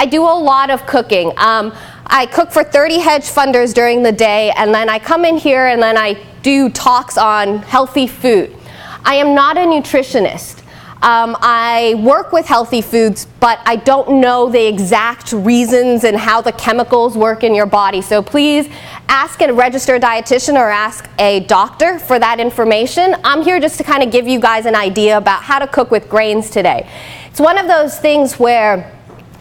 I do a lot of cooking. I cook for 30 hedge funders during the day, and then I come in here and then I do talks on healthy food. I am not a nutritionist. I work with healthy foods, but I don't know the exact reasons and how the chemicals work in your body. So please ask a registered dietitian or ask a doctor for that information. I'm here just to kind of give you guys an idea about how to cook with grains today. It's one of those things where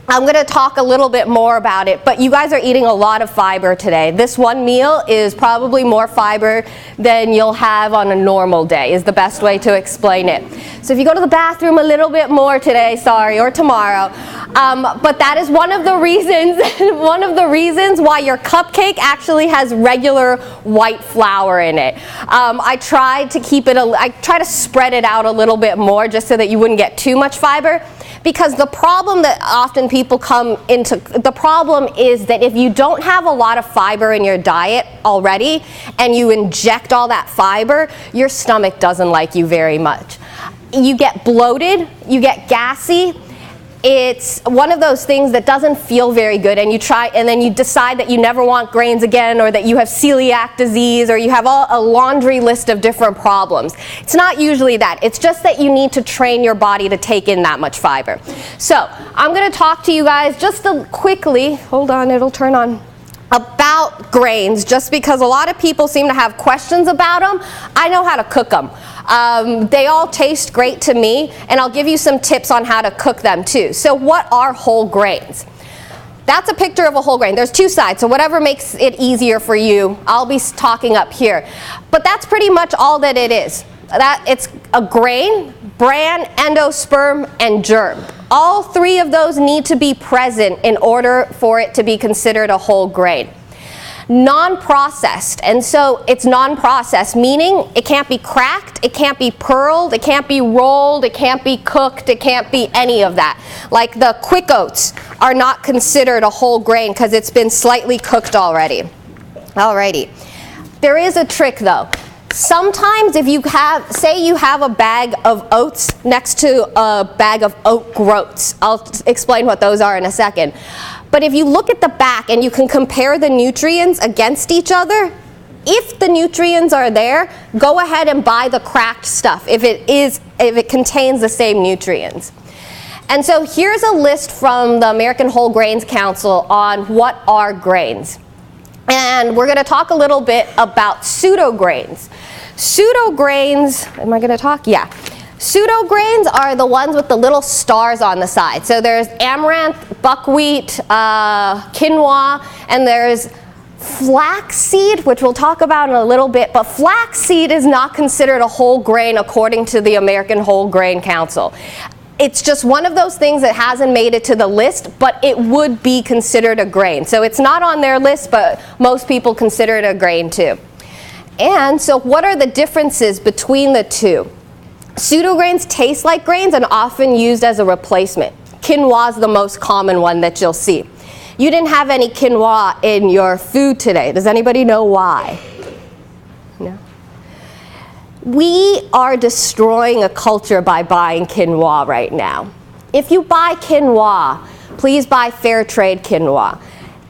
I'm going to talk a little bit more about it, but you guys are eating a lot of fiber today. This one meal is probably more fiber than you'll have on a normal day, is the best way to explain it. So if you go to the bathroom a little bit more today, sorry, or tomorrow, but that is one of the reasons why your cupcake actually has regular white flour in it. I try to spread it out a little bit more just so that you wouldn't get too much fiber. Because the problem that often people the problem is that if you don't have a lot of fiber in your diet already and you inject all that fiber, your stomach doesn't like you very much. You get bloated, you get gassy. It's one of those things that doesn't feel very good, and then you decide that you never want grains again, or that you have celiac disease, or you have a laundry list of different problems. It's not usually that. It's just that you need to train your body to take in that much fiber. So I'm going to talk to you guys just quickly, hold on, it'll turn on, about grains, just because a lot of people seem to have questions about them. I know how to cook them. They all taste great to me, and I'll give you some tips on how to cook them too. So what are whole grains? That's a picture of a whole grain. There's two sides, so whatever makes it easier for you, I'll be talking up here. But that's pretty much all that it is. It's a grain, bran, endosperm, and germ. All three of those need to be present in order for it to be considered a whole grain. Non-processed, and so it's non-processed, meaning it can't be cracked, it can't be pearled, it can't be rolled, it can't be cooked, it can't be any of that. Like the quick oats are not considered a whole grain because it's been slightly cooked already. Alrighty. There is a trick though. Sometimes if you say you have a bag of oats next to a bag of oat groats, I'll explain what those are in a second. But if you look at the back and you can compare the nutrients against each other, if the nutrients are there, go ahead and buy the cracked stuff if it contains the same nutrients. And so here's a list from the American Whole Grains Council on what are grains. And we're going to talk a little bit about pseudo grains. Pseudo grains, am I going to talk? Yeah. Pseudo grains are the ones with the little stars on the side. So there's amaranth, buckwheat, quinoa, and there's flaxseed, which we'll talk about in a little bit. But flaxseed is not considered a whole grain according to the American Whole Grain Council. It's just one of those things that hasn't made it to the list, but it would be considered a grain. So it's not on their list, but most people consider it a grain too. And so what are the differences between the two? Pseudo grains taste like grains and often used as a replacement. Quinoa is the most common one that you'll see. You didn't have any quinoa in your food today. Does anybody know why? No? We are destroying a culture by buying quinoa right now. If you buy quinoa, please buy fair trade quinoa.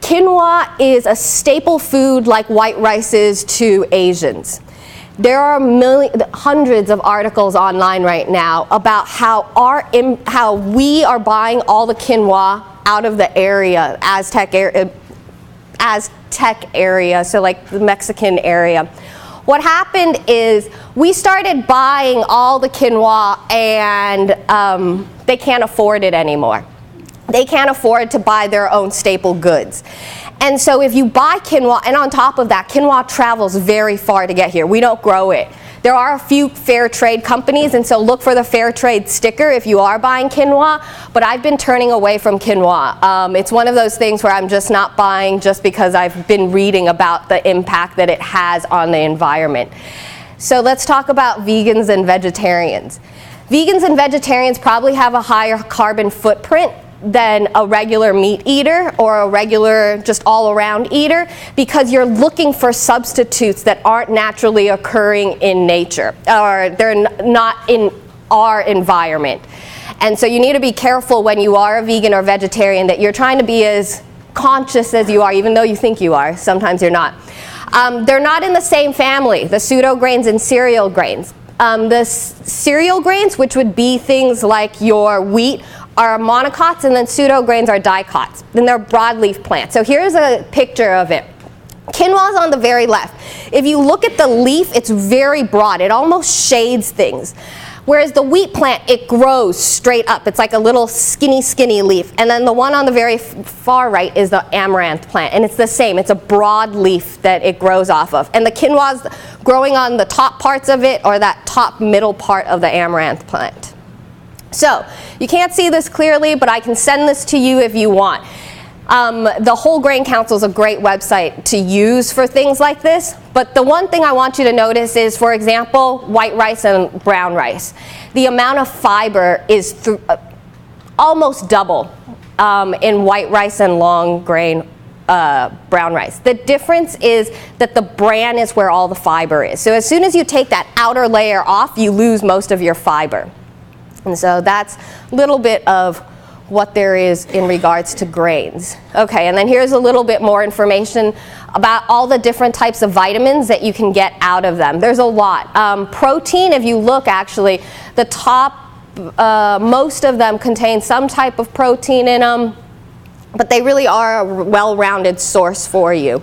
Quinoa is a staple food like white rice is to Asians. There are hundreds of articles online right now about how we are buying all the quinoa out of the area, Aztec area, so like the Mexican area. What happened is we started buying all the quinoa and they can't afford it anymore. They can't afford to buy their own staple goods. And so if you buy quinoa, and on top of that, quinoa travels very far to get here. We don't grow it. There are a few fair trade companies, and so look for the fair trade sticker if you are buying quinoa, but I've been turning away from quinoa. It's one of those things where I'm just not buying just because I've been reading about the impact that it has on the environment. So let's talk about vegans and vegetarians. Vegans and vegetarians probably have a higher carbon footprint than a regular meat eater or a regular just all-around eater, because you're looking for substitutes that aren't naturally occurring in nature, or they're not in our environment. And so you need to be careful when you are a vegan or vegetarian that you're trying to be as conscious as you are, even though you think you are. Sometimes you're not. They're not in the same family, the pseudo grains and cereal grains. The cereal grains, which would be things like your wheat, are monocots, and then pseudo grains are dicots. Then they're broadleaf plants. So here's a picture of it. Quinoa is on the very left. If you look at the leaf, it's very broad. It almost shades things. Whereas the wheat plant, it grows straight up. It's like a little skinny, skinny leaf. And then the one on the very far right is the amaranth plant. And it's the same. It's a broad leaf that it grows off of. And the quinoa is growing on the top parts of it or that top middle part of the amaranth plant. So you can't see this clearly, but I can send this to you if you want. The Whole Grain Council is a great website to use for things like this, but the one thing I want you to notice is, for example, white rice and brown rice. The amount of fiber is almost double in white rice and long grain brown rice. The difference is that the bran is where all the fiber is. So as soon as you take that outer layer off, you lose most of your fiber. And so that's a little bit of what there is in regards to grains. Okay, and then here's a little bit more information about all the different types of vitamins that you can get out of them. There's a lot. Protein, if you look actually, the top, most of them contain some type of protein in them, but they really are a well-rounded source for you.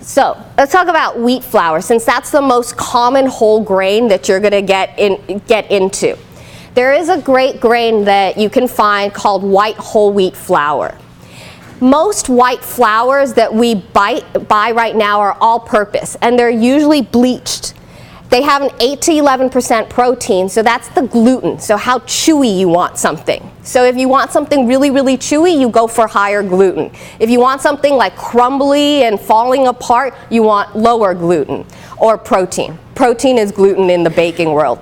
So let's talk about wheat flour, since that's the most common whole grain that you're going to get into. There is a great grain that you can find called white whole wheat flour. Most white flours that we buy right now are all-purpose, and they're usually bleached. They have an 8 to 11% protein, so that's the gluten, so how chewy you want something. So if you want something really, really chewy, you go for higher gluten. If you want something like crumbly and falling apart, you want lower gluten or protein. Protein is gluten in the baking world.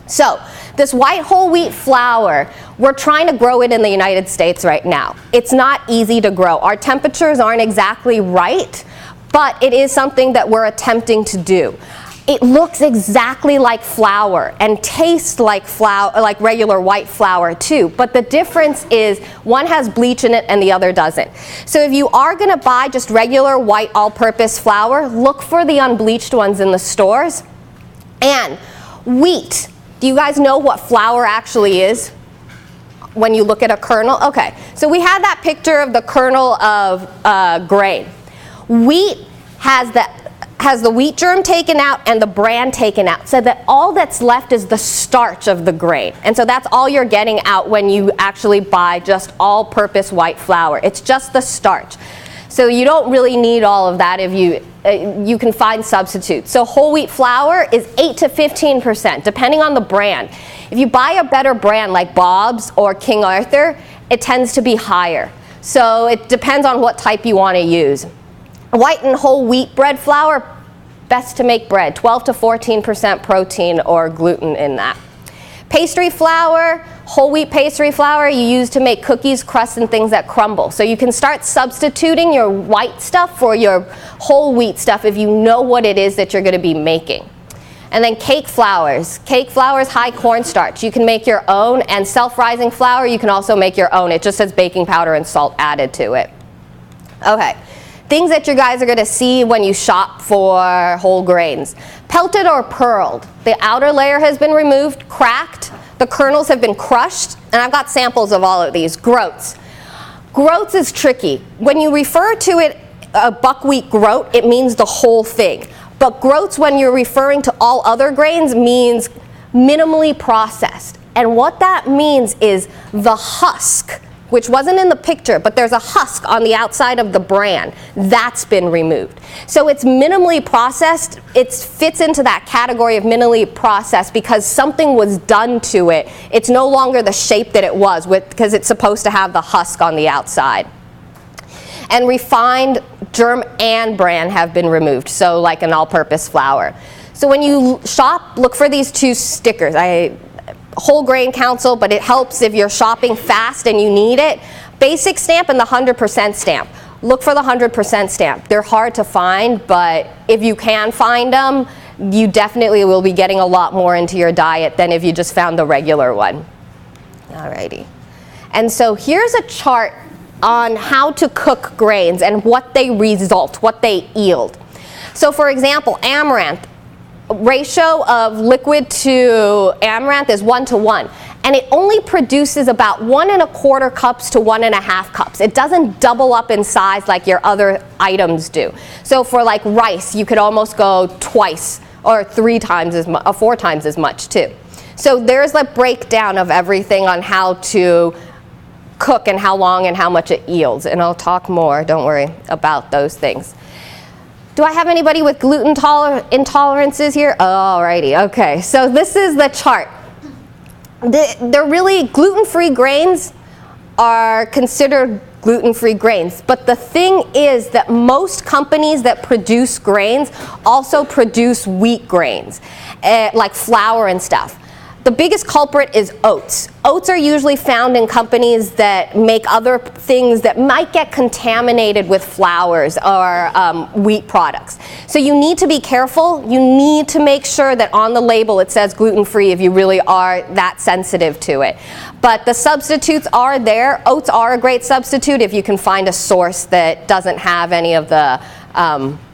So this white whole wheat flour, we're trying to grow it in the United States right now. It's not easy to grow. Our temperatures aren't exactly right, but it is something that we're attempting to do. It looks exactly like flour and tastes like flour, like regular white flour too, but the difference is one has bleach in it and the other doesn't. So if you are going to buy just regular white all-purpose flour, look for the unbleached ones in the stores. And wheat. Do you guys know what flour actually is when you look at a kernel? Okay, so we had that picture of the kernel of grain. Wheat has the wheat germ taken out and the bran taken out, so that all that's left is the starch of the grain. And so that's all you're getting out when you actually buy just all-purpose white flour. It's just the starch. So you don't really need all of that if you can find substitutes. So whole wheat flour is 8 to 15%, depending on the brand. If you buy a better brand like Bob's or King Arthur, it tends to be higher. So it depends on what type you want to use. White and whole wheat bread flour, best to make bread, 12 to 14% protein or gluten in that. Pastry flour, whole wheat pastry flour you use to make cookies, crusts, and things that crumble. So you can start substituting your white stuff for your whole wheat stuff if you know what it is that you're going to be making. And then cake flours. Cake flour is high cornstarch. You can make your own, and self-rising flour you can also make your own. It just has baking powder and salt added to it. Okay. Things that you guys are going to see when you shop for whole grains. Pelted or pearled. The outer layer has been removed, cracked. The kernels have been crushed. And I've got samples of all of these. Groats. Groats is tricky. When you refer to it, a buckwheat groat, it means the whole thing. But groats, when you're referring to all other grains, means minimally processed. And what that means is the husk, which wasn't in the picture, but there's a husk on the outside of the bran. That's been removed. So it's minimally processed. It fits into that category of minimally processed because something was done to it. It's no longer the shape that it was because it's supposed to have the husk on the outside. And refined germ and bran have been removed, so like an all-purpose flour. So when you shop, look for these two stickers. Whole Grain Council, but it helps if you're shopping fast and you need it. Basic stamp and the 100% stamp. Look for the 100% stamp. They're hard to find, but if you can find them, you definitely will be getting a lot more into your diet than if you just found the regular one. Alrighty. And so here's a chart on how to cook grains and what they result, what they yield. So for example, amaranth, ratio of liquid to amaranth is 1:1, and it only produces about 1¼ cups to 1½ cups. It doesn't double up in size like your other items do. So for like rice, you could almost go twice or 3 times as much, 4 times as much too. So there's a breakdown of everything on how to cook and how long and how much it yields, and I'll talk more, don't worry, about those things. Do I have anybody with gluten intolerances here? Alrighty, okay. So this is the chart. They're really, gluten-free grains are considered gluten-free grains. But the thing is that most companies that produce grains also produce wheat grains, like flour and stuff. The biggest culprit is oats. Oats are usually found in companies that make other things that might get contaminated with flours or wheat products. So you need to be careful. You need to make sure that on the label it says gluten-free if you really are that sensitive to it. But the substitutes are there. Oats are a great substitute if you can find a source that doesn't have any of the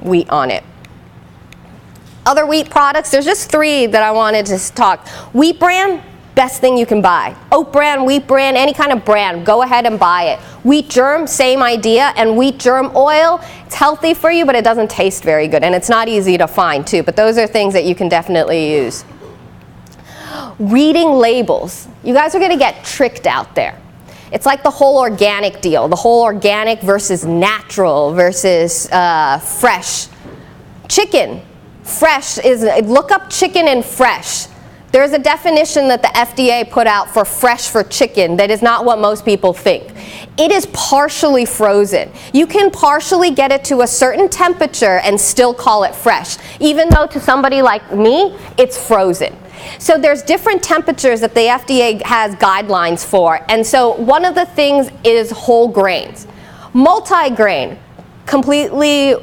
wheat on it. Other wheat products, there's just 3 that I wanted to talk. Wheat bran, best thing you can buy. Oat bran, wheat bran, any kind of bran, go ahead and buy it. Wheat germ, same idea, and wheat germ oil, it's healthy for you, but it doesn't taste very good, and it's not easy to find too, but those are things that you can definitely use. Reading labels. You guys are gonna get tricked out there. It's like the whole organic deal, the whole organic versus natural versus fresh. Chicken. Fresh is, look up chicken and fresh. There's a definition that the FDA put out for fresh for chicken that is not what most people think. It is partially frozen. You can partially get it to a certain temperature and still call it fresh, even though to somebody like me, it's frozen. So there's different temperatures that the FDA has guidelines for, and so one of the things is whole grains. Multigrain, completely,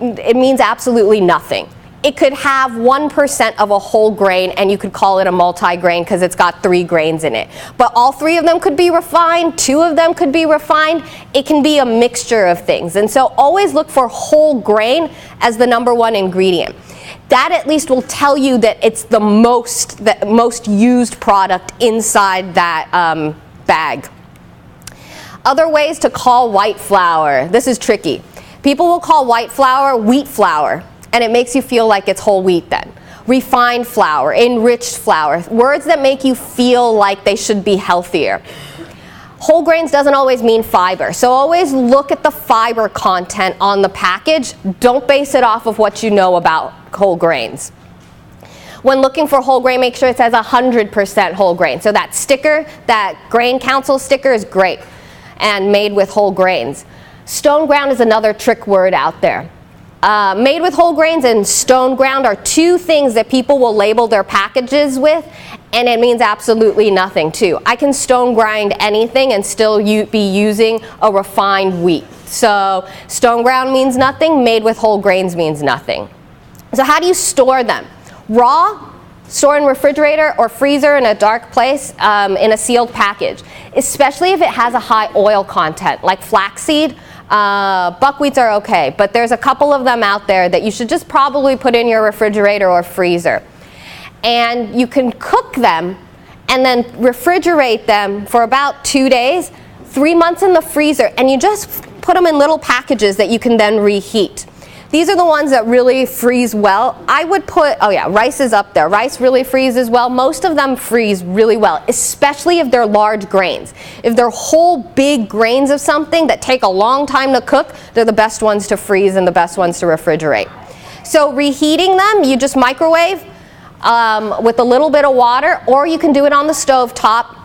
it means absolutely nothing. It could have 1% of a whole grain and you could call it a multigrain because it's got 3 grains in it. But all 3 of them could be refined, 2 of them could be refined. It can be a mixture of things. And so always look for whole grain as the #1 ingredient. That at least will tell you that it's the most used product inside that bag. Other ways to call white flour. This is tricky. People will call white flour wheat flour, and it makes you feel like it's whole wheat then. Refined flour, enriched flour, words that make you feel like they should be healthier. Whole grains doesn't always mean fiber, so always look at the fiber content on the package. Don't base it off of what you know about whole grains. When looking for whole grain, make sure it says 100% whole grain. So that sticker, that Grain Council sticker is great and made with whole grains. Stone ground is another trick word out there. Made with whole grains and stone ground are 2 things that people will label their packages with, and it means absolutely nothing too. I can stone grind anything and still be using a refined wheat. So stone ground means nothing, made with whole grains means nothing. So how do you store them? Raw, store in refrigerator or freezer in a dark place in a sealed package, especially if it has a high oil content like flaxseed. Buckwheats are okay, but there's a couple of them out there that you should just probably put in your refrigerator or freezer. And you can cook them and then refrigerate them for about 2 days, 3 months in the freezer, and you just put them in little packages that you can then reheat. These are the ones that really freeze well. I would put, oh yeah, rice is up there. Rice really freezes well. Most of them freeze really well, especially if they're large grains. If they're whole big grains of something that take a long time to cook, they're the best ones to freeze and the best ones to refrigerate. So reheating them, you just microwave with a little bit of water, or you can do it on the stove top.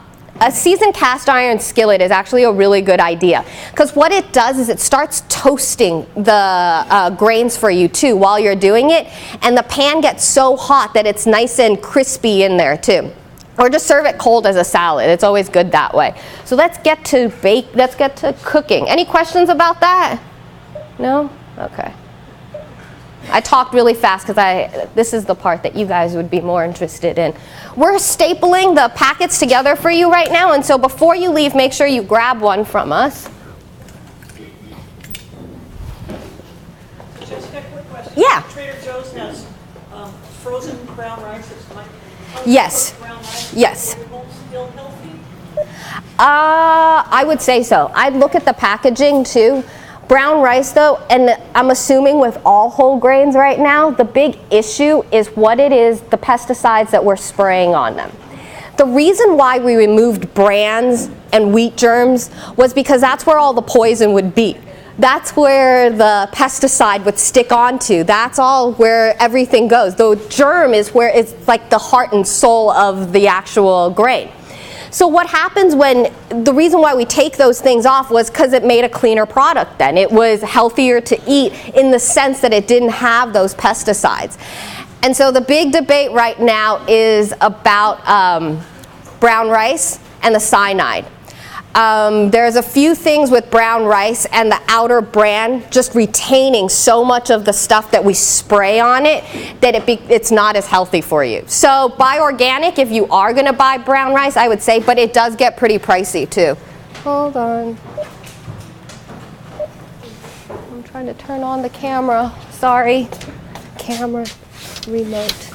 A seasoned cast iron skillet is actually a really good idea because what it does is it starts toasting the grains for you too while you're doing it, and the pan gets so hot that it's nice and crispy in there too. Or just serve it cold as a salad. It's always good that way. So let's get to let's get to cooking. Any questions about that? No? Okay. I talked really fast because this is the part that you guys would be more interested in. We're stapling the packets together for you right now, and so before you leave, make sure you grab one from us. Just a quick question. Yeah. Trader Joe's has frozen brown rice. It's like Yes. brown rice. Yes. Still healthy? I would say so. I'd look at the packaging too. Brown rice though, and I'm assuming with all whole grains right now, the big issue is what it is, the pesticides that we're spraying on them. The reason why we removed brands and wheat germs was because that's where all the poison would be. That's where the pesticide would stick onto. That's all where everything goes. The germ is where it's like the heart and soul of the actual grain. So what happens when, the reason why we take those things off was because it made a cleaner product then. It was healthier to eat in the sense that it didn't have those pesticides. And so the big debate right now is about brown rice and the cyanide. There's a few things with brown rice and the outer bran just retaining so much of the stuff that we spray on it that it's not as healthy for you. So buy organic if you are going to buy brown rice, I would say, but it does get pretty pricey too. Hold on. I'm trying to turn on the camera. Sorry. Camera remote.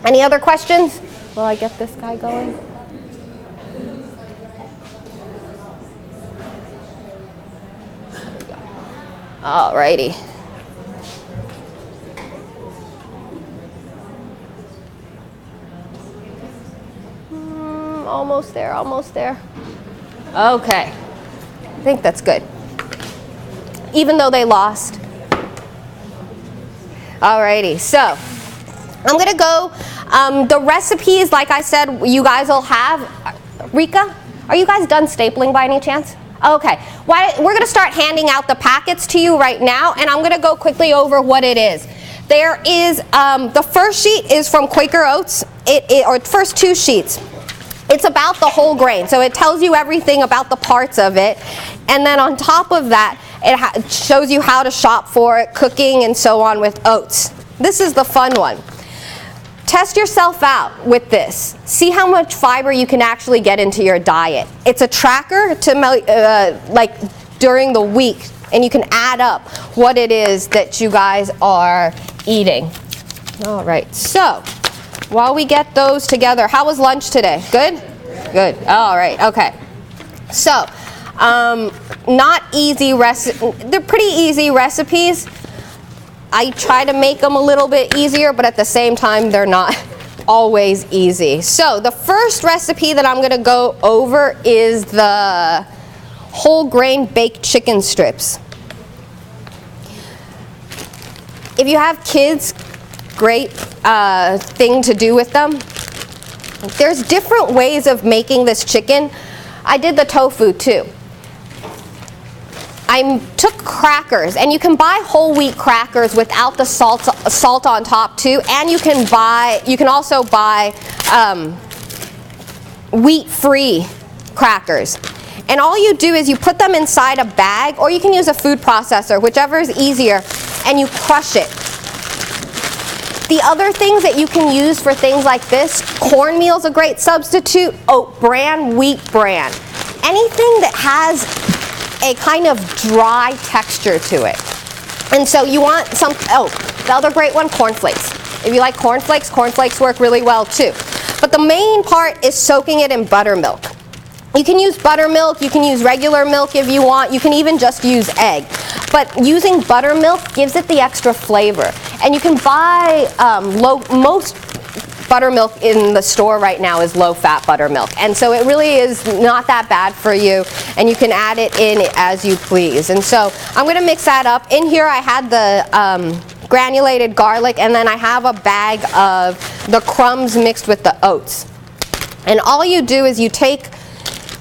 Any other questions? Will I get this guy going? Alrighty. Almost there, almost there. Okay. I think that's good. Even though they lost. Alrighty, so I'm gonna go, the recipes, like I said, you guys will have. Rika, are you guys done stapling by any chance? Okay, we're gonna start handing out the packets to you right now, and I'm gonna go quickly over what it is. There is, the first sheet is from Quaker Oats, or first two sheets. It's about the whole grain, so it tells you everything about the parts of it, and then on top of that, it shows you how to shop for it, cooking, and so on with oats. This is the fun one. Test yourself out with this. See how much fiber you can actually get into your diet. It's a tracker to like during the week, and you can add up what it is that you guys are eating. All right, so while we get those together, how was lunch today? Good? Good. All right, okay. So, not easy they're pretty easy recipes. I try to make them a little bit easier, but at the same time, they're not always easy. So the first recipe that I'm gonna go over is the whole grain baked chicken strips. If you have kids, great thing to do with them. There's different ways of making this chicken. I did the tofu too. I took crackers, and you can buy whole wheat crackers without the salt on top too, and you can also buy wheat-free crackers. And all you do is you put them inside a bag, or you can use a food processor, whichever is easier, and you crush it. The other things that you can use for things like this, cornmeal is a great substitute, oat bran, wheat bran. Anything that has a kind of dry texture to it. And so you want the other great one, cornflakes. If you like cornflakes, cornflakes work really well too. But the main part is soaking it in buttermilk. You can use buttermilk, you can use regular milk if you want, you can even just use egg. But using buttermilk gives it the extra flavor. And you can buy, most buttermilk in the store right now is low-fat buttermilk. And so it really is not that bad for you, and you can add it in as you please. And so I'm going to mix that up. In here I had the granulated garlic, and then I have a bag of the crumbs mixed with the oats. And all you do is you take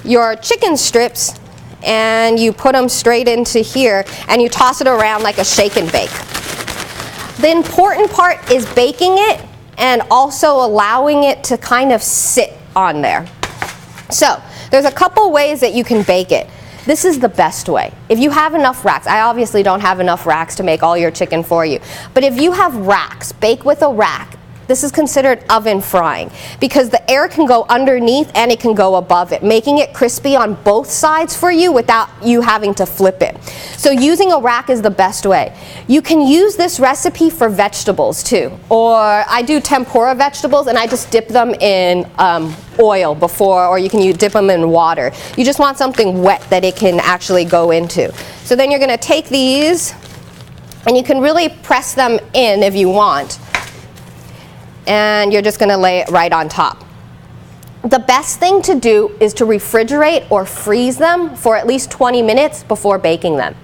your chicken strips and you put them straight into here, and you toss it around like a shake and bake. The important part is baking it and also allowing it to kind of sit on there. So There's a couple ways that you can bake it. This is the best way. If you have enough racks, I obviously don't have enough racks to make all your chicken for you, but if you have racks, bake with a rack. This is considered oven frying because the air can go underneath and it can go above it, making it crispy on both sides for you without you having to flip it. So using a rack is the best way. You can use this recipe for vegetables too, or I do tempura vegetables and I just dip them in oil before, or you can dip them in water. You just want something wet that it can actually go into. So then you're going to take these and you can really press them in if you want. And you're just going to lay it right on top. The best thing to do is to refrigerate or freeze them for at least 20 minutes before baking them.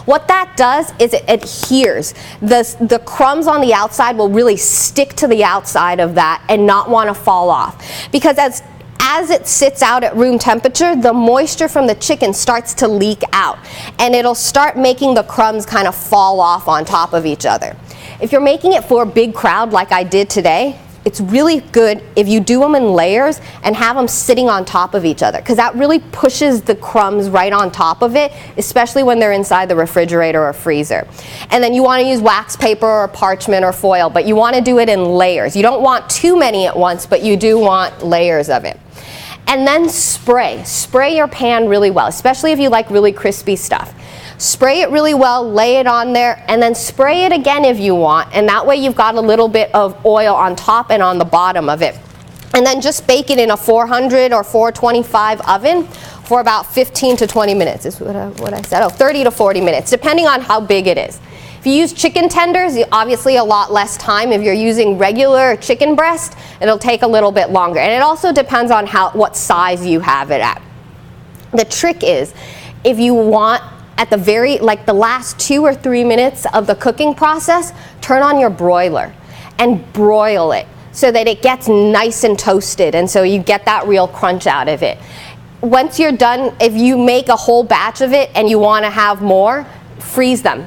What that does is it adheres. The crumbs on the outside will really stick to the outside of that and not want to fall off. Because as it sits out at room temperature, the moisture from the chicken starts to leak out. And it'll start making the crumbs kind of fall off on top of each other. If you're making it for a big crowd like I did today, it's really good if you do them in layers and have them sitting on top of each other, because that really pushes the crumbs right on top of it, especially when they're inside the refrigerator or freezer. And then you want to use wax paper or parchment or foil, but you want to do it in layers. You don't want too many at once, but you do want layers of it. And then spray your pan really well, especially if you like really crispy stuff. Spray it really well, lay it on there, and then spray it again if you want, and that way you've got a little bit of oil on top and on the bottom of it. And then just bake it in a 400 or 425 oven for about 15 to 20 minutes. Is what I said. 30 to 40 minutes, depending on how big it is. If you use chicken tenders, obviously a lot less time. If you're using regular chicken breast, it'll take a little bit longer. And it also depends on what size you have it at. The trick is, if you want at the the last 2 or 3 minutes of the cooking process, turn on your broiler and broil it so that it gets nice and toasted, and so you get that real crunch out of it. Once you're done, if you make a whole batch of it and you want to have more, freeze them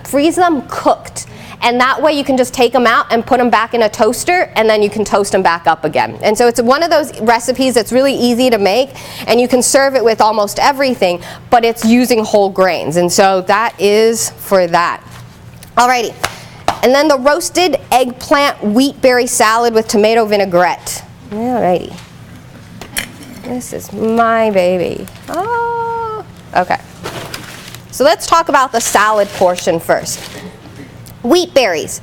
cooked. And that way you can just take them out and put them back in a toaster, and then you can toast them back up again. And so it's one of those recipes that's really easy to make, and you can serve it with almost everything, but it's using whole grains. And so that is for that. Alrighty. And then the roasted eggplant wheat berry salad with tomato vinaigrette. Alrighty. This is my baby. Oh. Okay. So let's talk about the salad portion first. Wheat berries.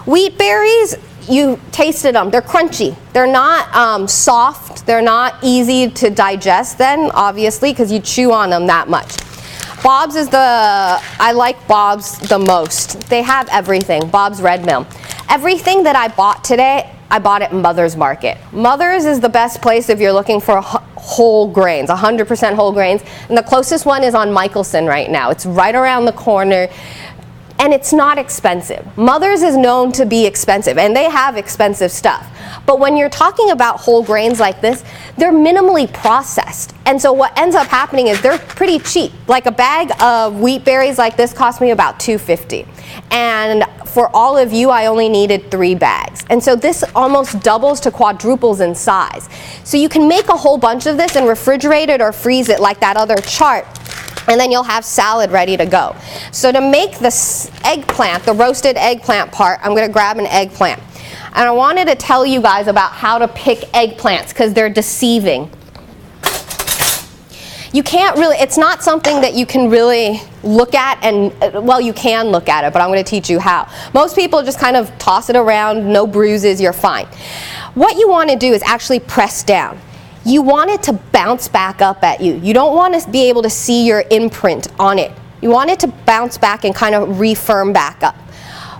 Wheat berries, you tasted them. They're crunchy. They're not soft. They're not easy to digest then, obviously, because you chew on them that much. Bob's I like Bob's the most. They have everything. Bob's Red Mill. Everything that I bought today, I bought at Mother's Market. Mother's is the best place if you're looking for whole grains, 100% whole grains. And the closest one is on Michelson right now. It's right around the corner. And it's not expensive. Mother's is known to be expensive, and they have expensive stuff. But when you're talking about whole grains like this, they're minimally processed. And so what ends up happening is they're pretty cheap. Like a bag of wheat berries like this cost me about $2.50. And for all of you, I only needed 3 bags. And so this almost doubles to quadruples in size. So you can make a whole bunch of this and refrigerate it or freeze it like that other chart. And then you'll have salad ready to go. So to make this eggplant, the roasted eggplant part, I'm going to grab an eggplant. And I wanted to tell you guys about how to pick eggplants because they're deceiving. You can't really, it's not something that you can really look at and, well, you can look at it, but I'm going to teach you how. Most people just kind of toss it around, no bruises, you're fine. What you want to do is actually press down. You want it to bounce back up at you. You don't want to be able to see your imprint on it. You want it to bounce back and kind of refirm back up.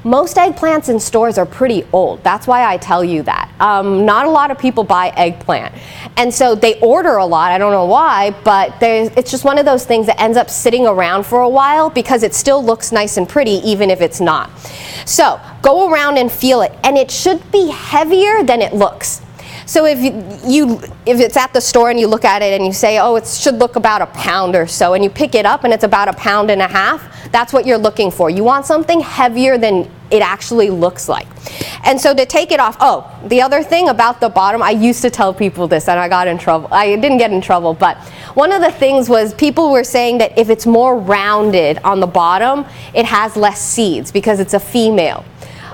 Most eggplants in stores are pretty old. That's why I tell you that. Not a lot of people buy eggplant. And so they order a lot. I don't know why, but it's just one of those things that ends up sitting around for a while because it still looks nice and pretty even if it's not. So go around and feel it. And it should be heavier than it looks. So if it's at the store and you look at it and you say, oh, it should look about a pound or so, and you pick it up and it's about 1.5 pounds, that's what you're looking for. You want something heavier than it actually looks like. And so to take it off, oh, the other thing about the bottom, I used to tell people this and I got in trouble. I didn't get in trouble, but one of the things was people were saying that if it's more rounded on the bottom, it has less seeds because it's a female.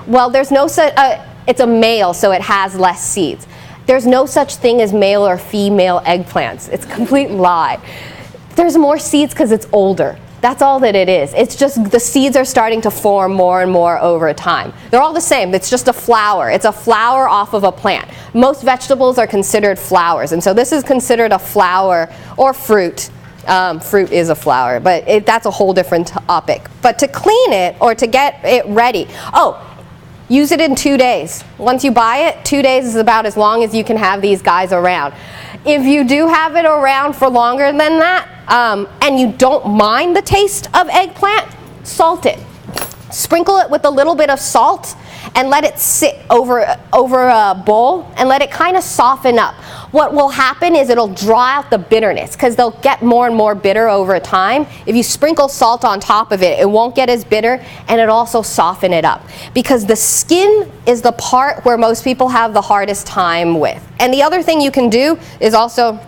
Well, there's no such, it's a male, so it has less seeds. There's no such thing as male or female eggplants. It's a complete lie. There's more seeds because it's older. That's all that it is. It's just the seeds are starting to form more and more over time. They're all the same. It's just a flower. It's a flower off of a plant. Most vegetables are considered flowers, and so this is considered a flower or fruit. Fruit is a flower, but that's a whole different topic. But to clean it or to get it ready, use it in 2 days. Once you buy it, 2 days is about as long as you can have these guys around. If you do have it around for longer than that, and you don't mind the taste of eggplant, salt it. Sprinkle it with a little bit of salt and let it sit over a bowl and let it kind of soften up. What will happen is it'll draw out the bitterness because they'll get more and more bitter over time. If you sprinkle salt on top of it, it won't get as bitter, and it'll also soften it up because the skin is the part where most people have the hardest time with. And the other thing you can do is also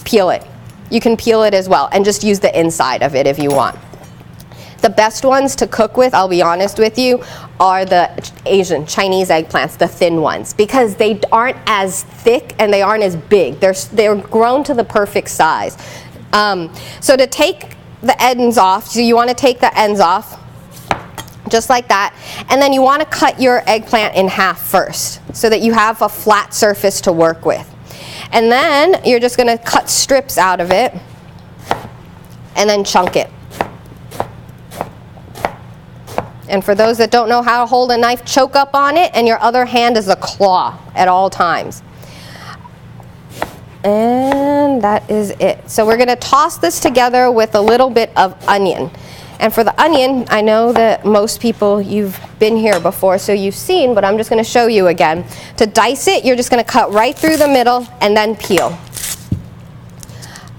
peel it. You can peel it as well and just use the inside of it if you want. The best ones to cook with, I'll be honest with you, are the Asian, Chinese eggplants, the thin ones, because they aren't as thick and they aren't as big. They're grown to the perfect size. So to take the ends off, so you want to take the ends off, just like that, and then you want to cut your eggplant in half first, so that you have a flat surface to work with. And then you're just going to cut strips out of it, and then chunk it. And for those that don't know how to hold a knife, choke up on it, and your other hand is a claw at all times. And that is it. So we're going to toss this together with a little bit of onion. And for the onion, I know that most people, you've been here before, so you've seen, but I'm just going to show you again. To dice it, you're just going to cut right through the middle and then peel.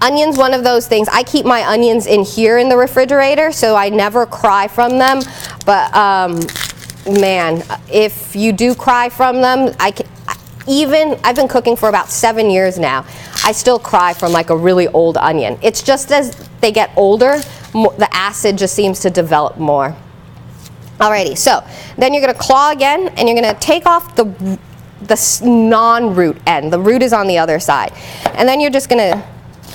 Onion's one of those things. I keep my onions in here in the refrigerator, so I never cry from them. But man, if you do cry from them, I've been cooking for about 7 years now. I still cry from like a really old onion. It's just as they get older, the acid just seems to develop more. Alrighty, so then you're going to claw again, and you're going to take off the non-root end. The root is on the other side. And then you're just going to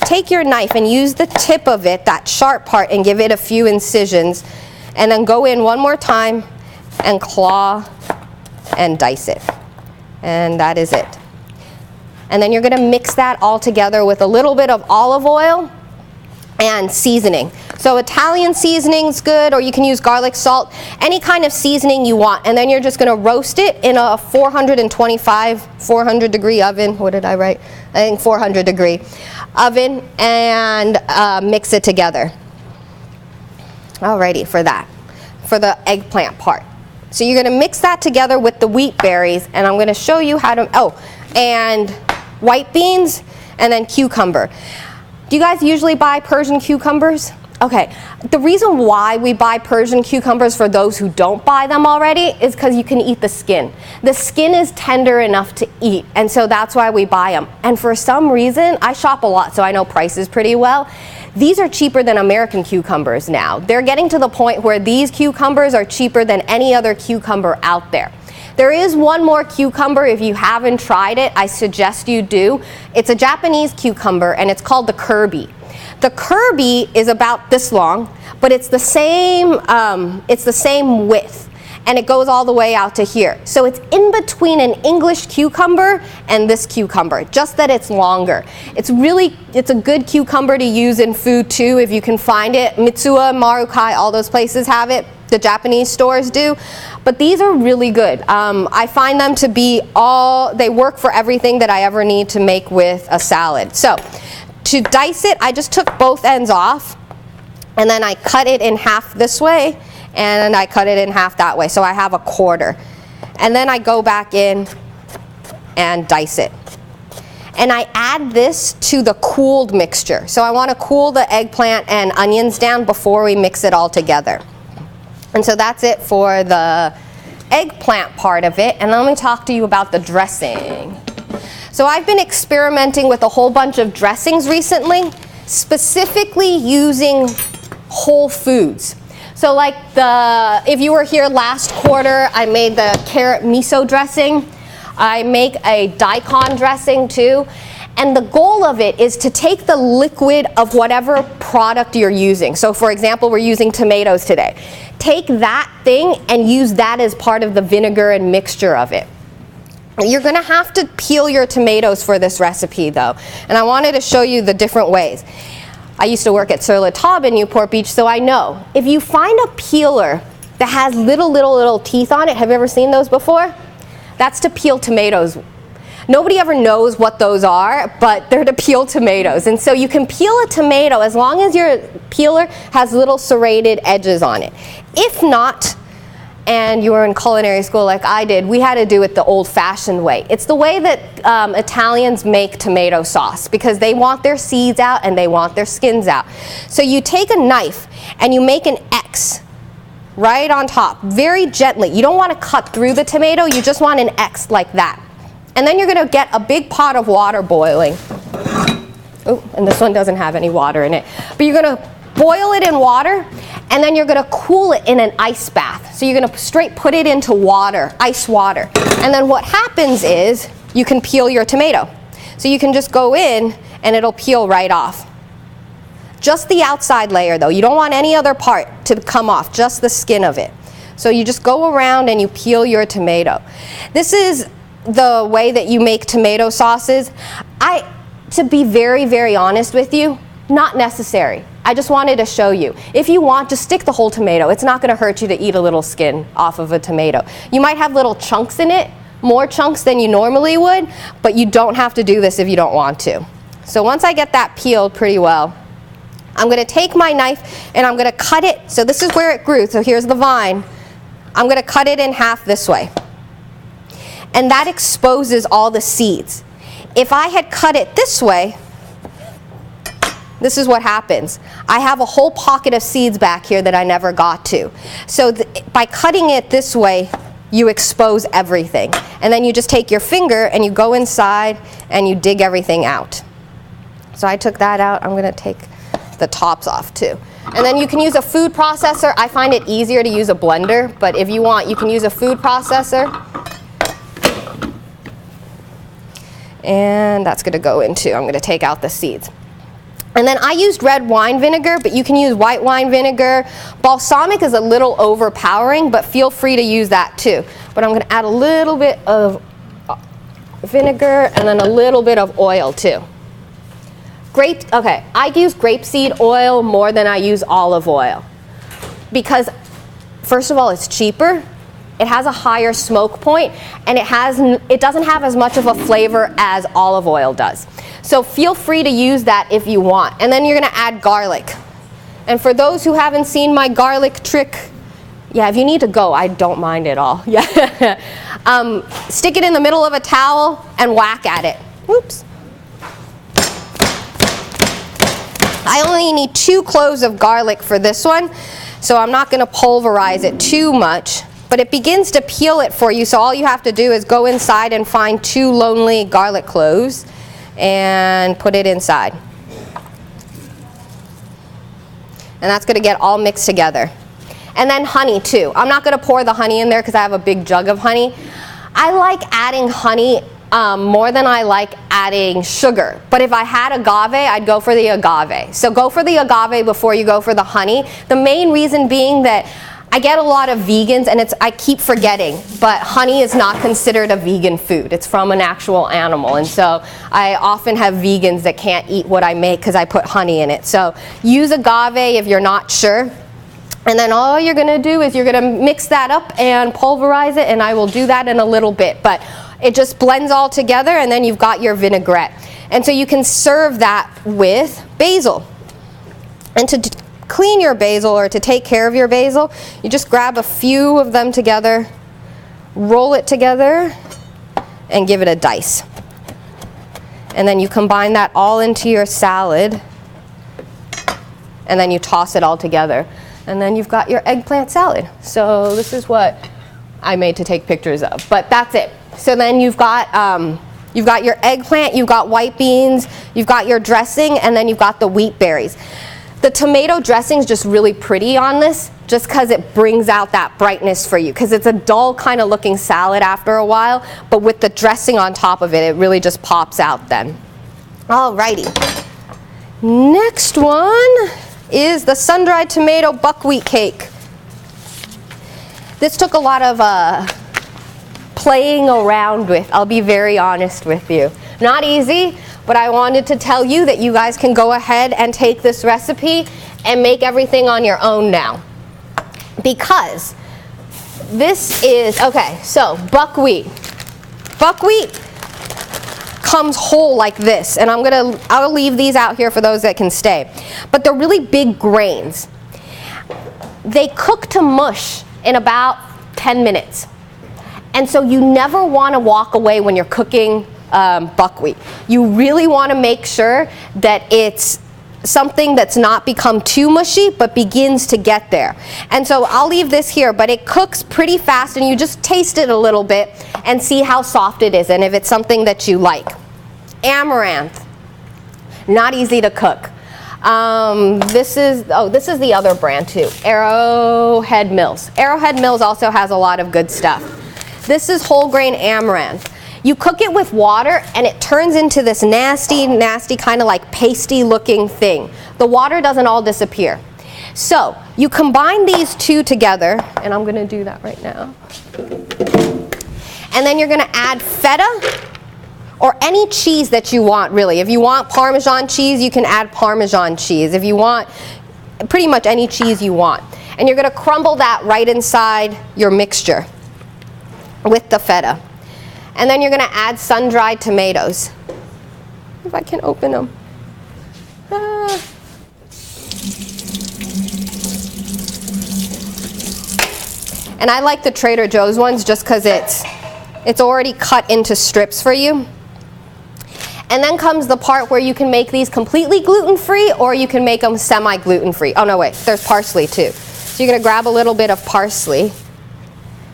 take your knife and use the tip of it, that sharp part, and give it a few incisions. And then go in one more time and claw and dice it. And that is it. And then you're going to mix that all together with a little bit of olive oil and seasoning. So Italian seasoning's good, or you can use garlic, salt, any kind of seasoning you want. And then you're just going to roast it in a 400 degree oven. What did I write? I think 400 degree oven, and mix it together. Alrighty, for the eggplant part. So you're going to mix that together with the wheat berries, and I'm going to show you how to, and white beans, and then cucumber. Do you guys usually buy Persian cucumbers? Okay, the reason why we buy Persian cucumbers for those who don't buy them already is because you can eat the skin. The skin is tender enough to eat, and so that's why we buy them. And for some reason, I shop a lot, so I know prices pretty well. These are cheaper than American cucumbers now. They're getting to the point where these cucumbers are cheaper than any other cucumber out there. There is one more cucumber. If you haven't tried it, I suggest you do. It's a Japanese cucumber, and it's called the Kirby. The Kirby is about this long, but it's the same width, and it goes all the way out to here. So it's in between an English cucumber and this cucumber, just that it's longer. It's a good cucumber to use in food too, if you can find it. Mitsuya, Marukai, all those places have it. The Japanese stores do. But these are really good. I find them to be they work for everything that I ever need to make with a salad. So to dice it, I just took both ends off, and then I cut it in half this way, and I cut it in half that way, so I have a quarter. And then I go back in and dice it. And I add this to the cooled mixture. So I want to cool the eggplant and onions down before we mix it all together. And so that's it for the eggplant part of it. And let me talk to you about the dressing. So I've been experimenting with a whole bunch of dressings recently, specifically using whole foods. So like if you were here last quarter, I made the carrot miso dressing. I make a daikon dressing too. And the goal of it is to take the liquid of whatever product you're using. So for example, we're using tomatoes today. Take that thing and use that as part of the vinegar and mixture of it. You're gonna have to peel your tomatoes for this recipe though. And I wanted to show you the different ways. I used to work at Sur La Table in Newport Beach, so I know. If you find a peeler that has little teeth on it, have you ever seen those before? That's to peel tomatoes. Nobody ever knows what those are, but they're to peel tomatoes. And so you can peel a tomato as long as your peeler has little serrated edges on it. If not, and you were in culinary school like I did, we had to do it the old-fashioned way. It's the way that Italians make tomato sauce, because they want their seeds out and they want their skins out. So you take a knife and you make an X right on top, very gently. You don't want to cut through the tomato, you just want an X like that. And then you're going to get a big pot of water boiling. Oh, and this one doesn't have any water in it. But you're going to boil it in water, and then you're going to cool it in an ice bath. So you're going to straight put it into water, ice water. And then what happens is you can peel your tomato. So you can just go in and it'll peel right off. Just the outside layer though. You don't want any other part to come off, just the skin of it. So you just go around and you peel your tomato. This is the way that you make tomato sauces. To be very honest with you, not necessary. I just wanted to show you. If you want, just stick the whole tomato. It's not going to hurt you to eat a little skin off of a tomato. You might have little chunks in it, more chunks than you normally would, but you don't have to do this if you don't want to. So once I get that peeled pretty well, I'm going to take my knife and I'm going to cut it. So this is where it grew. So here's the vine. I'm going to cut it in half this way. And that exposes all the seeds. If I had cut it this way, this is what happens. I have a whole pocket of seeds back here that I never got to. So by cutting it this way, you expose everything. And then you just take your finger and you go inside and you dig everything out. So I took that out. I'm going to take the tops off too. And then you can use a food processor. I find it easier to use a blender, but if you want, you can use a food processor. And that's going to go into, I'm going to take out the seeds. And then I used red wine vinegar, but you can use white wine vinegar. Balsamic is a little overpowering, but feel free to use that too. But I'm going to add a little bit of vinegar and then a little bit of oil too. Okay, I use grapeseed oil more than I use olive oil. Because first of all, it's cheaper. It has a higher smoke point, and it doesn't have as much of a flavor as olive oil does. So feel free to use that if you want. And then you're going to add garlic. And for those who haven't seen my garlic trick, yeah, if you need to go, I don't mind at all. Yeah. Stick it in the middle of a towel and whack at it. Whoops. I only need 2 cloves of garlic for this one, so I'm not going to pulverize it too much. But it begins to peel it for you, so all you have to do is go inside and find 2 lonely garlic cloves and put it inside. And that's going to get all mixed together. And then honey too. I'm not going to pour the honey in there because I have a big jug of honey. I like adding honey more than I like adding sugar. But if I had agave, I'd go for the agave. So go for the agave before you go for the honey. The main reason being that I get a lot of vegans, and I keep forgetting, but honey is not considered a vegan food. It's from an actual animal, and so I often have vegans that can't eat what I make because I put honey in it. So use agave if you're not sure. And then all you're going to do is you're going to mix that up and pulverize it, and I will do that in a little bit. But it just blends all together, and then you've got your vinaigrette. And so you can serve that with basil. And to clean your basil, or to take care of your basil, you just grab a few of them together, roll it together, and give it a dice. And then you combine that all into your salad, and then you toss it all together. And then you've got your eggplant salad. So this is what I made to take pictures of, but that's it. So then you've got your eggplant, you've got white beans, you've got your dressing, and then you've got the wheat berries. The tomato dressing is just really pretty on this, just because it brings out that brightness for you, because it's a dull kind of looking salad after a while, but with the dressing on top of it, it really just pops out then. Alrighty. Next one is the sun-dried tomato buckwheat cake. This took a lot of playing around with, I'll be very honest with you. Not easy, but I wanted to tell you that you guys can go ahead and take this recipe and make everything on your own now. Because this is, okay, so buckwheat. Buckwheat comes whole like this, and I'll leave these out here for those that can stay. But they're really big grains. They cook to mush in about 10 minutes. And so you never want to walk away when you're cooking buckwheat. You really want to make sure that it's something that's not become too mushy but begins to get there. And so I'll leave this here, but it cooks pretty fast, and you just taste it a little bit and see how soft it is and if it's something that you like. Amaranth, not easy to cook. This is the other brand too, Arrowhead Mills. Arrowhead Mills also has a lot of good stuff. This is whole grain amaranth. You cook it with water and it turns into this nasty, nasty kind of like pasty looking thing. The water doesn't all disappear. So you combine these two together, and I'm going to do that right now. And then you're going to add feta or any cheese that you want, really. If you want Parmesan cheese, you can add Parmesan cheese. If you want pretty much any cheese you want. And you're going to crumble that right inside your mixture with the feta. And then you're going to add sun-dried tomatoes. If I can open them. And I like the Trader Joe's ones just because it's already cut into strips for you. And then comes the part where you can make these completely gluten-free, or you can make them semi-gluten-free. Oh no, wait, there's parsley too. So you're going to grab a little bit of parsley.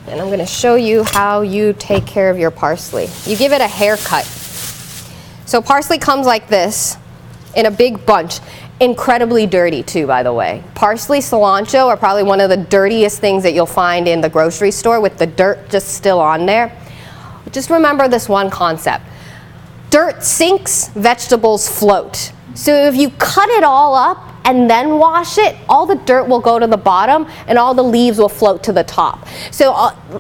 And I'm going to show you how you take care of your parsley. You give it a haircut. So parsley comes like this in a big bunch. Incredibly dirty too, by the way. Parsley, cilantro are probably one of the dirtiest things that you'll find in the grocery store, with the dirt just still on there. Just remember this one concept. Dirt sinks, vegetables float. So if you cut it all up and then wash it, all the dirt will go to the bottom and all the leaves will float to the top. So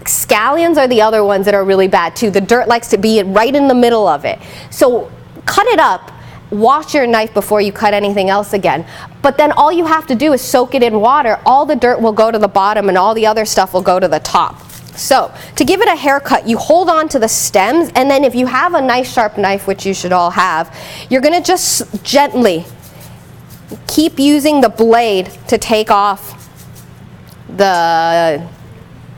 scallions are the other ones that are really bad too. The dirt likes to be right in the middle of it. So cut it up, wash your knife before you cut anything else again. But then all you have to do is soak it in water. All the dirt will go to the bottom and all the other stuff will go to the top. So to give it a haircut, you hold on to the stems, and then if you have a nice sharp knife, which you should all have, you're going to just gently keep using the blade to take off the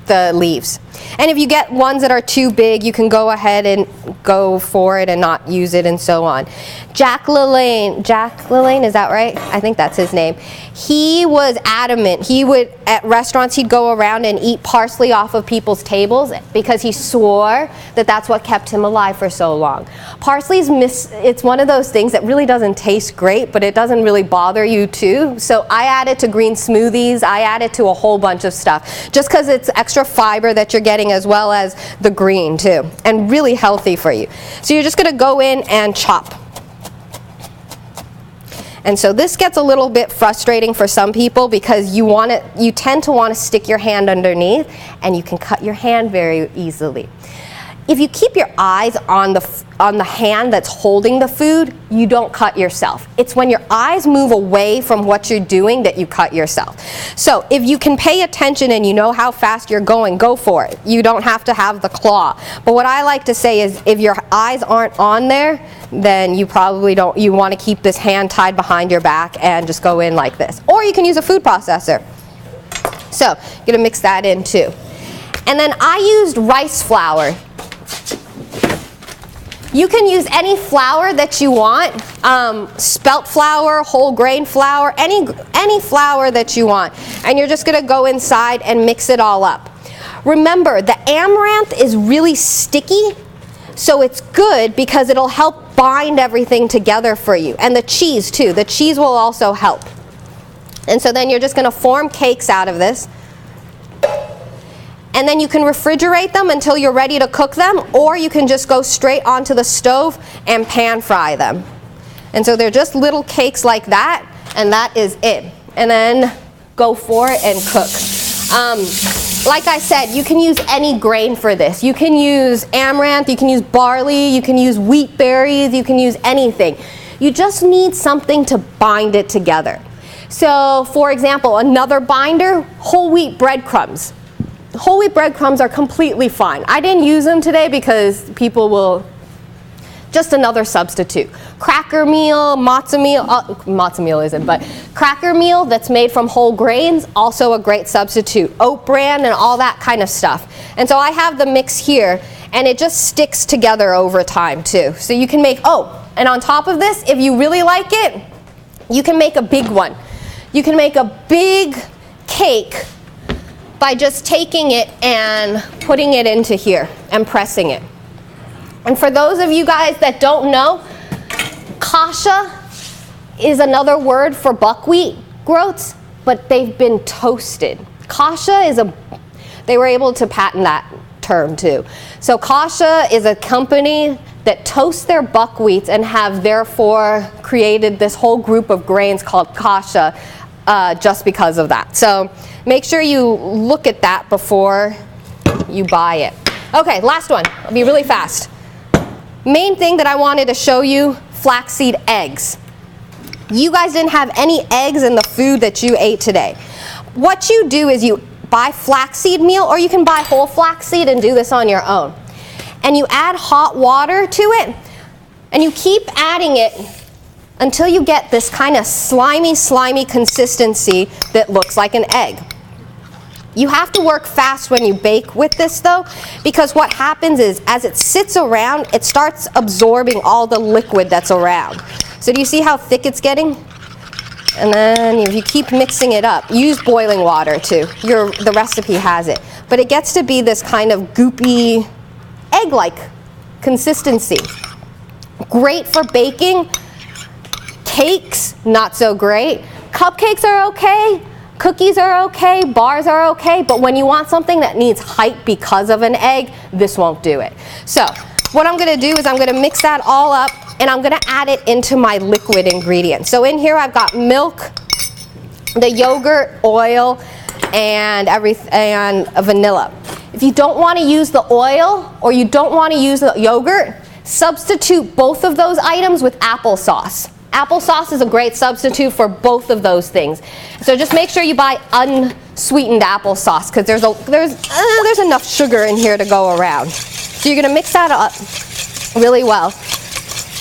leaves. And if you get ones that are too big, you can go ahead and go for it and not use it, and so on. Jack LaLanne, is that right? I think that's his name. He was adamant. He would, at restaurants, he'd go around and eat parsley off of people's tables because he swore that that's what kept him alive for so long. Parsley's it's one of those things that really doesn't taste great, but it doesn't really bother you too. So I add it to green smoothies. I add it to a whole bunch of stuff just because it's extra fiber that you're getting, as well as the green too, and really healthy for you. So you're just going to go in and chop. And so this gets a little bit frustrating for some people because you tend to want to stick your hand underneath, and you can cut your hand very easily. If you keep your eyes on the hand that's holding the food, you don't cut yourself. It's when your eyes move away from what you're doing that you cut yourself. So if you can pay attention and you know how fast you're going, go for it. You don't have to have the claw. But what I like to say is, if your eyes aren't on there, then you probably don't. You want to keep this hand tied behind your back and just go in like this. Or you can use a food processor. So you're going to mix that in too. And then I used rice flour. You can use any flour that you want, spelt flour, whole grain flour, any flour that you want. And you're just going to go inside and mix it all up. Remember, the amaranth is really sticky, so it's good because it'll help bind everything together for you. And the cheese too. The cheese will also help. And so then you're just going to form cakes out of this. And then you can refrigerate them until you're ready to cook them, or you can just go straight onto the stove and pan fry them. And so they're just little cakes like that, and that is it. And then go for it and cook. Like I said, you can use any grain for this. You can use amaranth, you can use barley, you can use wheat berries, you can use anything. You just need something to bind it together. So, for example, another binder, whole wheat breadcrumbs. Whole wheat breadcrumbs are completely fine. I didn't use them today because people will, just another substitute. Cracker meal, matzo meal isn't, but cracker meal that's made from whole grains, also a great substitute. Oat bran and all that kind of stuff. And so I have the mix here, and it just sticks together over time too. So you can make, and on top of this, if you really like it, you can make a big one. You can make a big cake by just taking it and putting it into here and pressing it. And for those of you guys that don't know, kasha is another word for buckwheat groats, but they've been toasted. Kasha is they were able to patent that term too. So kasha is a company that toasts their buckwheats and have therefore created this whole group of grains called kasha just because of that. So make sure you look at that before you buy it. Okay, last one. I'll be really fast. Main thing that I wanted to show you, flaxseed eggs. You guys didn't have any eggs in the food that you ate today. What you do is you buy flaxseed meal, or you can buy whole flaxseed and do this on your own. And you add hot water to it, and you keep adding it until you get this kind of slimy consistency that looks like an egg. You have to work fast when you bake with this though, because what happens is as it sits around, it starts absorbing all the liquid that's around. So do you see how thick it's getting? And then if you keep mixing it up, use boiling water too. The recipe has it. But it gets to be this kind of goopy, egg-like consistency. Great for baking. Cakes, not so great. Cupcakes are okay. Cookies are okay, bars are okay, but when you want something that needs height because of an egg, this won't do it. So what I'm going to do is I'm going to mix that all up, and I'm going to add it into my liquid ingredients. So in here I've got milk, the yogurt, oil, and vanilla. If you don't want to use the oil or you don't want to use the yogurt, substitute both of those items with applesauce. Applesauce is a great substitute for both of those things. So just make sure you buy unsweetened applesauce, because there's enough sugar in here to go around. So you're going to mix that up really well.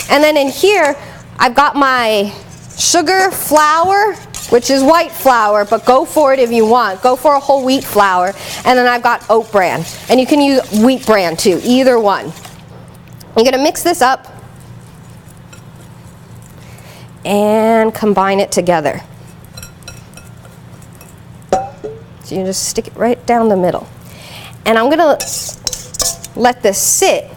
And then in here, I've got my sugar, flour, which is white flour, but go for it if you want. Go for a whole wheat flour. And then I've got oat bran. And you can use wheat bran too, either one. You're going to mix this up and combine it together. So you just stick it right down the middle. And I'm going to let this sit,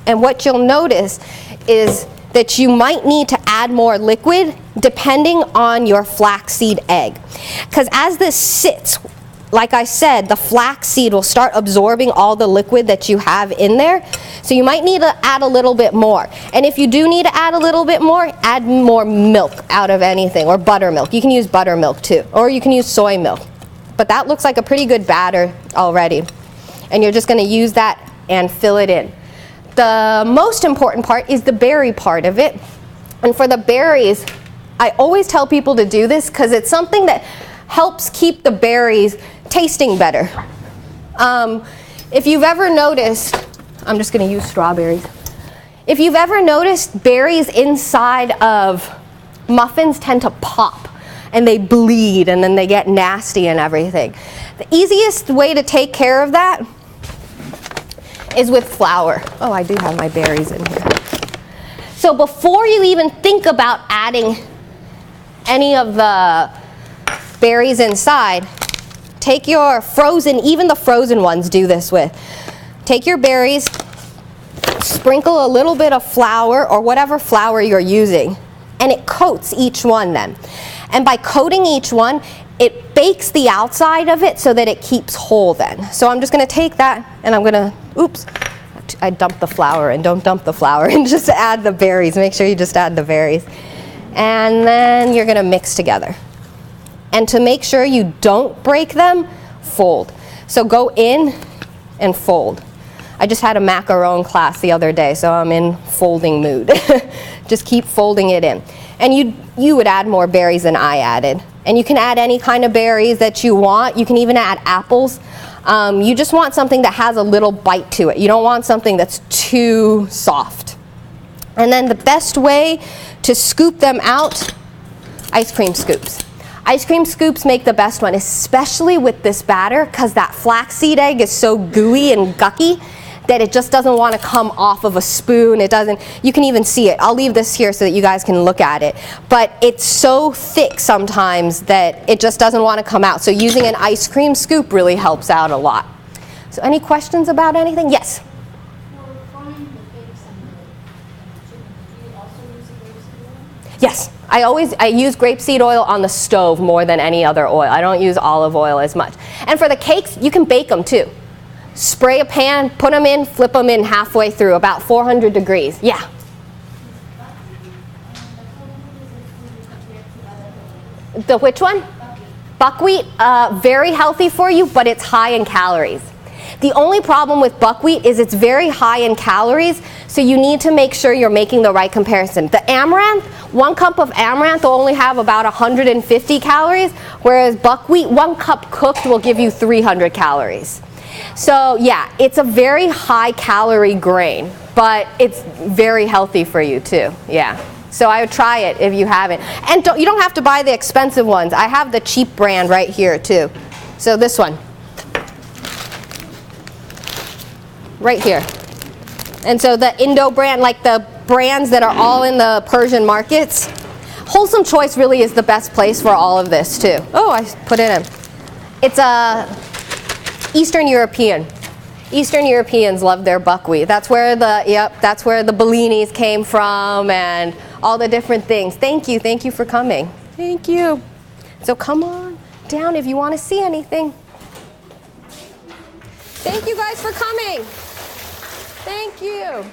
and what you'll notice is that you might need to add more liquid depending on your flaxseed egg. Because as this sits, like I said, the flaxseed will start absorbing all the liquid that you have in there. So you might need to add a little bit more. And if you do need to add a little bit more, add more milk out of anything, or buttermilk. You can use buttermilk too, or you can use soy milk. But that looks like a pretty good batter already. And you're just going to use that and fill it in. The most important part is the berry part of it. And for the berries, I always tell people to do this because it's something that helps keep the berries tasting better. If you've ever noticed, I'm just going to use strawberries. If you've ever noticed, berries inside of muffins tend to pop and they bleed and then they get nasty and everything. The easiest way to take care of that is with flour. Oh, I do have my berries in here. So before you even think about adding any of the berries inside, take your frozen, even the frozen ones do this with. Take your berries, sprinkle a little bit of flour or whatever flour you're using, and it coats each one then. And by coating each one, it bakes the outside of it so that it keeps whole then. So I'm just going to take that and I'm going to, oops, I dumped the flour in. Don't dump the flour in, just add the berries. Make sure you just add the berries. And then you're going to mix together. And to make sure you don't break them, fold. So go in and fold. I just had a macaron class the other day, so I'm in folding mood. Just keep folding it in. And you would add more berries than I added. And you can add any kind of berries that you want. You can even add apples. You just want something that has a little bite to it. You don't want something that's too soft. And then the best way to scoop them out, ice cream scoops. Ice cream scoops make the best one, especially with this batter, because that flaxseed egg is so gooey and gucky that it just doesn't want to come off of a spoon. It doesn't, you can even see it. I'll leave this here so that you guys can look at it. But it's so thick sometimes that it just doesn't want to come out. So using an ice cream scoop really helps out a lot. So any questions about anything? Yes? For frying the cakes and the chicken, do you also use grapeseed oil? Yes. I use grapeseed oil on the stove more than any other oil. I don't use olive oil as much. And for the cakes, you can bake them too. Spray a pan, put them in, flip them in halfway through, about 400 degrees. Yeah? The which one? Buckwheat, very healthy for you, but it's high in calories. The only problem with buckwheat is it's very high in calories, so you need to make sure you're making the right comparison. The amaranth, 1 cup of amaranth will only have about 150 calories, whereas buckwheat, 1 cup cooked will give you 300 calories. So yeah, it's a very high calorie grain, but it's very healthy for you too, yeah. So I would try it if you haven't. And you don't have to buy the expensive ones. I have the cheap brand right here too. So this one. Right here. And so the Indo brand, like the brands that are all in the Persian markets, Wholesome Choice really is the best place for all of this too. Oh, I put it in. It's a Eastern European. Eastern Europeans love their buckwheat. That's where that's where the bellinis came from and all the different things. Thank you for coming. Thank you. So come on down if you want to see anything. Thank you guys for coming. Thank you.